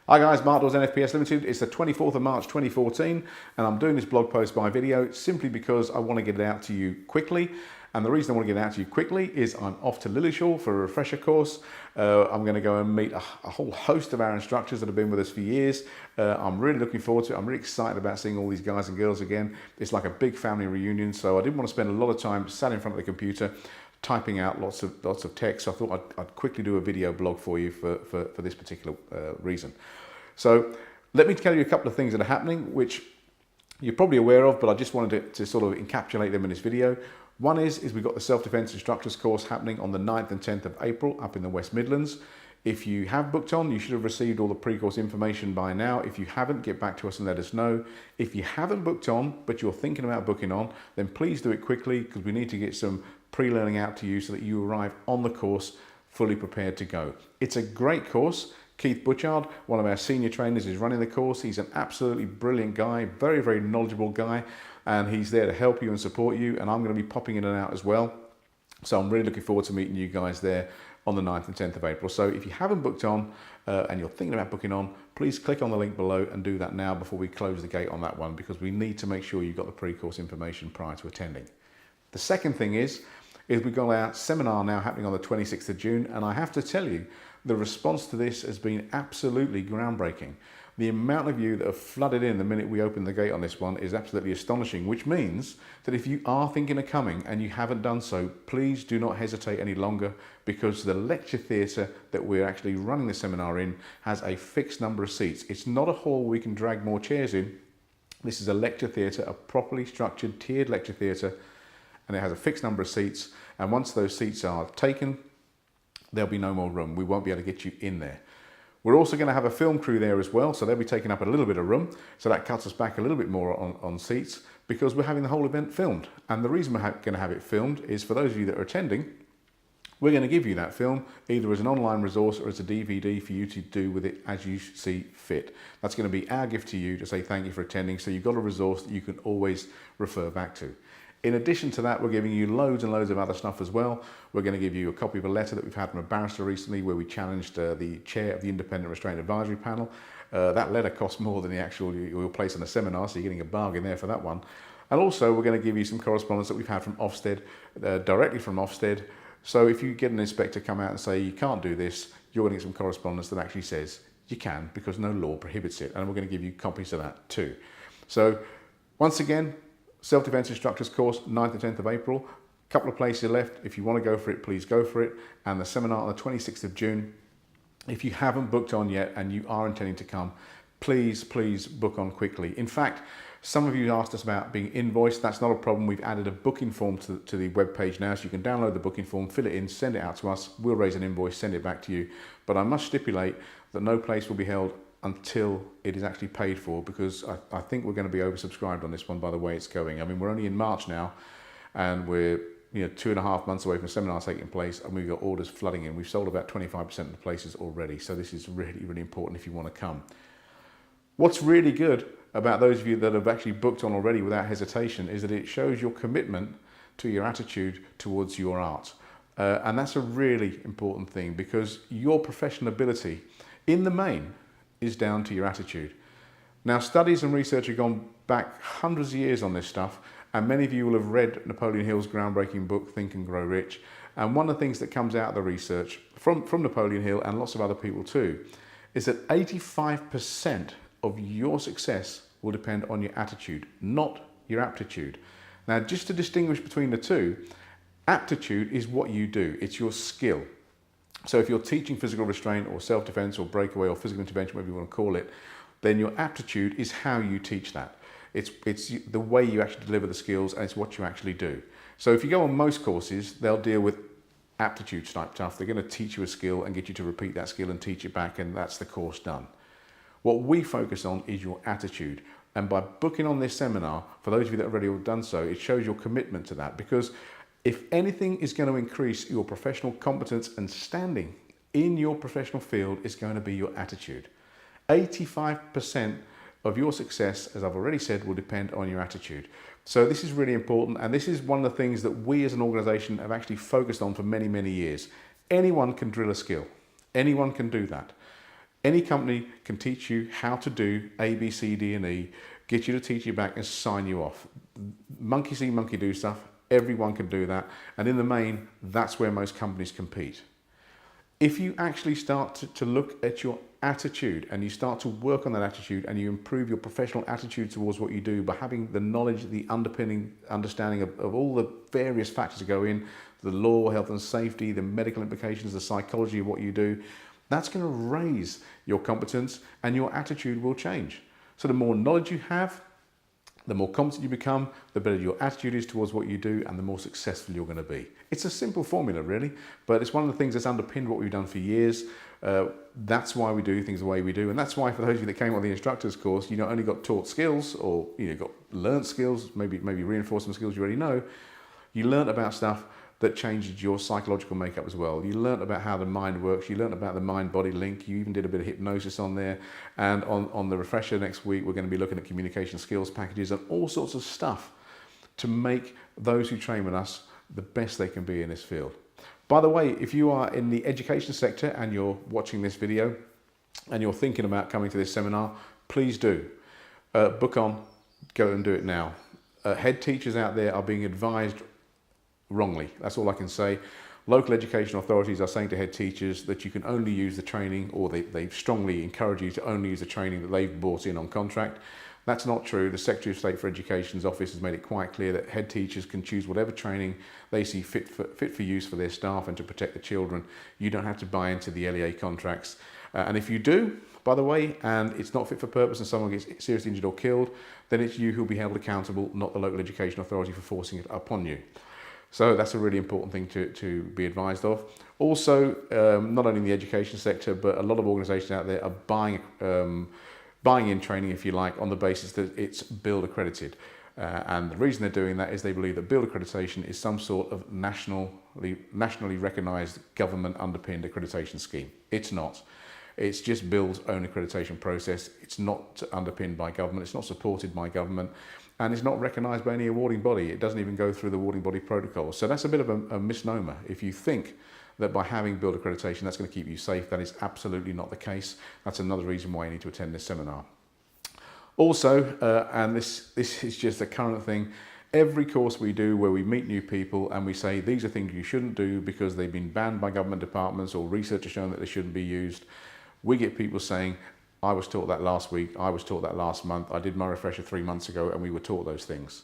Hi guys, Mark Dawes NFPS Limited. It's the 24th of March 2014 and I'm doing this blog post by video simply because I want to get it out to you quickly. And the reason I want to get it out to you quickly is I'm off to Lillishall for a refresher course. I'm going to go and meet a whole host of our instructors that have been with us for years. I'm really looking forward to it. I'm really excited about seeing all these guys and girls again. It's like a big family reunion, so I didn't want to spend a lot of time sat in front of the computer typing out lots of text. So I thought I'd quickly do a video blog for you for this particular reason. So let me tell you a couple of things that are happening, which you're probably aware of, but I just wanted to sort of encapsulate them in this video. One is we've got the self-defense instructors course happening on the 9th and 10th of April up in the West Midlands. If you have booked on, you should have received all the pre-course information by now. If you haven't, get back to us and let us know. If you haven't booked on, but you're thinking about booking on, then please do it quickly because we need to get some pre-learning out to you so that you arrive on the course fully prepared to go. It's a great course. Keith Butchard, one of our senior trainers, is running the course. He's an absolutely brilliant guy, very, very knowledgeable guy, and he's there to help you and support you, and I'm going to be popping in and out as well. So I'm really looking forward to meeting you guys there on the 9th and 10th of April. So if you haven't booked on and you're thinking about booking on, please click on the link below and do that now before we close the gate on that one, because we need to make sure you've got the pre-course information prior to attending. The second thing is we've got our seminar now happening on the 26th of June, and I have to tell you, the response to this has been absolutely groundbreaking. The amount of you that have flooded in the minute we opened the gate on this one is absolutely astonishing, which means that if you are thinking of coming and you haven't done so, please do not hesitate any longer, because the lecture theatre that we're actually running the seminar in has a fixed number of seats. It's not a hall we can drag more chairs in. This is a lecture theatre, a properly structured, tiered lecture theatre, and it has a fixed number of seats. And once those seats are taken, there'll be no more room. We won't be able to get you in there. We're also going to have a film crew there as well, so they'll be taking up a little bit of room. So that cuts us back a little bit more on seats, because we're having the whole event filmed. And the reason we're going to have it filmed is for those of you that are attending, we're going to give you that film either as an online resource or as a DVD for you to do with it as you see fit. That's going to be our gift to you to say thank you for attending, so you've got a resource that you can always refer back to. In addition to that, we're giving you loads and loads of other stuff as well. We're going to give you a copy of a letter that we've had from a barrister recently where we challenged the chair of the Independent Restraint Advisory Panel. That letter costs more than the actual you'll place in a seminar, so you're getting a bargain there for that one. And also, we're going to give you some correspondence that we've had from Ofsted, directly from Ofsted. So if you get an inspector come out and say you can't do this, you're going to get some correspondence that actually says you can, because no law prohibits it. And we're going to give you copies of that too. So once again, Self-Defense Instructors course, 9th and 10th of April. A couple of places left. If you want to go for it, please go for it. And the seminar on the 26th of June. If you haven't booked on yet and you are intending to come, please book on quickly. In fact, some of you asked us about being invoiced. That's not a problem. We've added a booking form to the web page now, so you can download the booking form, fill it in, send it out to us. We'll raise an invoice, send it back to you. But I must stipulate that no place will be held until it is actually paid for, because I think we're going to be oversubscribed on this one by the way it's going. I mean, we're only in March now, and we're 2.5 months away from the seminar taking place, and we've got orders flooding in. We've sold about 25% of the places already, so this is really, really important if you want to come. What's really good about those of you that have actually booked on already without hesitation is that it shows your commitment to your attitude towards your art. And that's a really important thing, because your professional ability, in the main, is down to your attitude. Now, studies and research have gone back hundreds of years on this stuff, and many of you will have read Napoleon Hill's groundbreaking book, Think and Grow Rich. And one of the things that comes out of the research from Napoleon Hill and lots of other people too, is that 85% of your success will depend on your attitude, not your aptitude. Now, just to distinguish between the two, aptitude is what you do, it's your skill. So if you're teaching physical restraint or self-defense or breakaway or physical intervention, whatever you want to call it, then your aptitude is how you teach that. It's the way you actually deliver the skills, and it's what you actually do. So if you go on most courses, they'll deal with aptitude type stuff. They're going to teach you a skill and get you to repeat that skill and teach it back, and that's the course done. What we focus on is your attitude. And by booking on this seminar, for those of you that have already done so, it shows your commitment to that, because if anything is going to increase your professional competence and standing in your professional field, is going to be your attitude. 85% of your success, as I've already said, will depend on your attitude. So this is really important, and this is one of the things that we as an organisation have actually focused on for many, many years. Anyone can drill a skill. Anyone can do that. Any company can teach you how to do A, B, C, D, and E, get you to teach you back and sign you off. Monkey see, monkey do stuff. Everyone can do that. And in the main, that's where most companies compete. If you actually start to look at your attitude and you start to work on that attitude and you improve your professional attitude towards what you do by having the knowledge, the underpinning understanding of all the various factors that go in, the law, health and safety, the medical implications, the psychology of what you do, that's going to raise your competence and your attitude will change. So the more knowledge you have, the more competent you become, the better your attitude is towards what you do and the more successful you're going to be. It's a simple formula really, but it's one of the things that's underpinned what we've done for years. That's why we do things the way we do, and that's why for those of you that came on the instructor's course, you not only got taught skills or got learnt skills, maybe reinforce some skills you already know, you learnt about stuff that changes your psychological makeup as well. You learnt about how the mind works, you learnt about the mind-body link, you even did a bit of hypnosis on there, and on the refresher next week we're going to be looking at communication skills packages and all sorts of stuff to make those who train with us the best they can be in this field. By the way, if you are in the education sector and you're watching this video and you're thinking about coming to this seminar, please do. Book on, go and do it now. Head teachers out there are being advised wrongly. That's all I can say. Local education authorities are saying to head teachers that you can only use the training, or they strongly encourage you to only use the training that they've brought in on contract. That's not true. The Secretary of State for Education's office has made it quite clear that head teachers can choose whatever training they see fit for use for their staff and to protect the children. You don't have to buy into the LEA contracts. And if you do, by the way, and it's not fit for purpose and someone gets seriously injured or killed, then it's you who'll be held accountable, not the local education authority for forcing it upon you. So that's a really important thing to be advised of. Also, not only in the education sector, but a lot of organisations out there are buying in training, if you like, on the basis that it's Build accredited. And the reason they're doing that is they believe that Build accreditation is some sort of nationally recognised government underpinned accreditation scheme. It's not. It's just Build's own accreditation process. It's not underpinned by government. It's not supported by government. And it's not recognised by any awarding body. It doesn't even go through the awarding body protocol. So that's a bit of a misnomer. If you think that by having Build accreditation, that's going to keep you safe, that is absolutely not the case. That's another reason why you need to attend this seminar. Also, and this is just a current thing, every course we do where we meet new people and we say these are things you shouldn't do because they've been banned by government departments or research has shown that they shouldn't be used, we get people saying, I was taught that last week, I was taught that last month, I did my refresher 3 months ago and we were taught those things.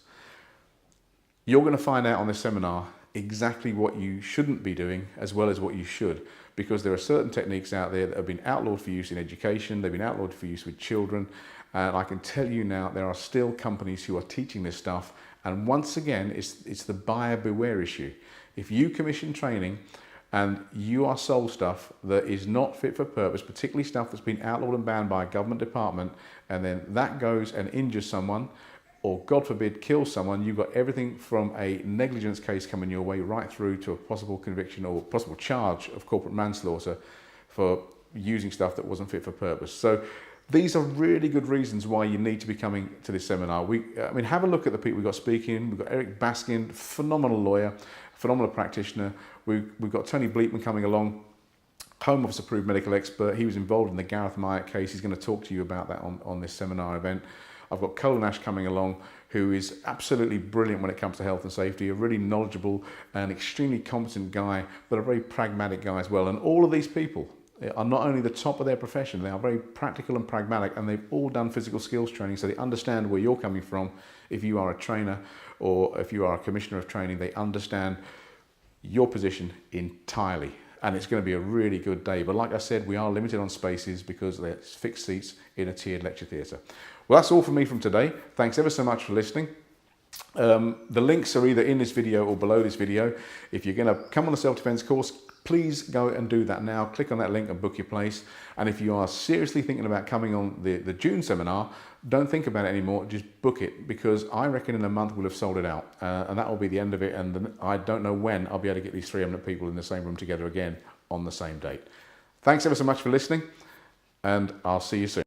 You're going to find out on this seminar exactly what you shouldn't be doing as well as what you should, because there are certain techniques out there that have been outlawed for use in education, they've been outlawed for use with children, and I can tell you now there are still companies who are teaching this stuff, and once again it's the buyer beware issue. If you commission training and you are sold stuff that is not fit for purpose, particularly stuff that's been outlawed and banned by a government department, and then that goes and injures someone, or God forbid kills someone, you've got everything from a negligence case coming your way right through to a possible conviction or possible charge of corporate manslaughter for using stuff that wasn't fit for purpose. So these are really good reasons why you need to be coming to this seminar. I mean, have a look at the people we've got speaking. We've got Eric Baskin, phenomenal lawyer, phenomenal practitioner. We've got Tony Bleetman coming along, Home Office approved medical expert. He was involved in the Gareth Myatt case. He's going to talk to you about that on this seminar event. I've got Colin Ash coming along, who is absolutely brilliant when it comes to health and safety, a really knowledgeable and extremely competent guy, but a very pragmatic guy as well. And all of these people are not only the top of their profession, they are very practical and pragmatic, and they've all done physical skills training, so they understand where you're coming from. If you are a trainer or if you are a commissioner of training, they understand your position entirely. And it's going to be a really good day. But like I said, we are limited on spaces because there's fixed seats in a tiered lecture theatre. Well, that's all from me from today. Thanks ever so much for listening. The links are either in this video or below this video. If you're going to come on the self-defense course, please go and do that now. Click on that link and book your place. And if you are seriously thinking about coming on the June seminar, don't think about it anymore, just book it, because I reckon in a month we'll have sold it out. And that will be the end of it. And I don't know when I'll be able to get these 300 people in the same room together again on the same date. Thanks ever so much for listening, and I'll see you soon.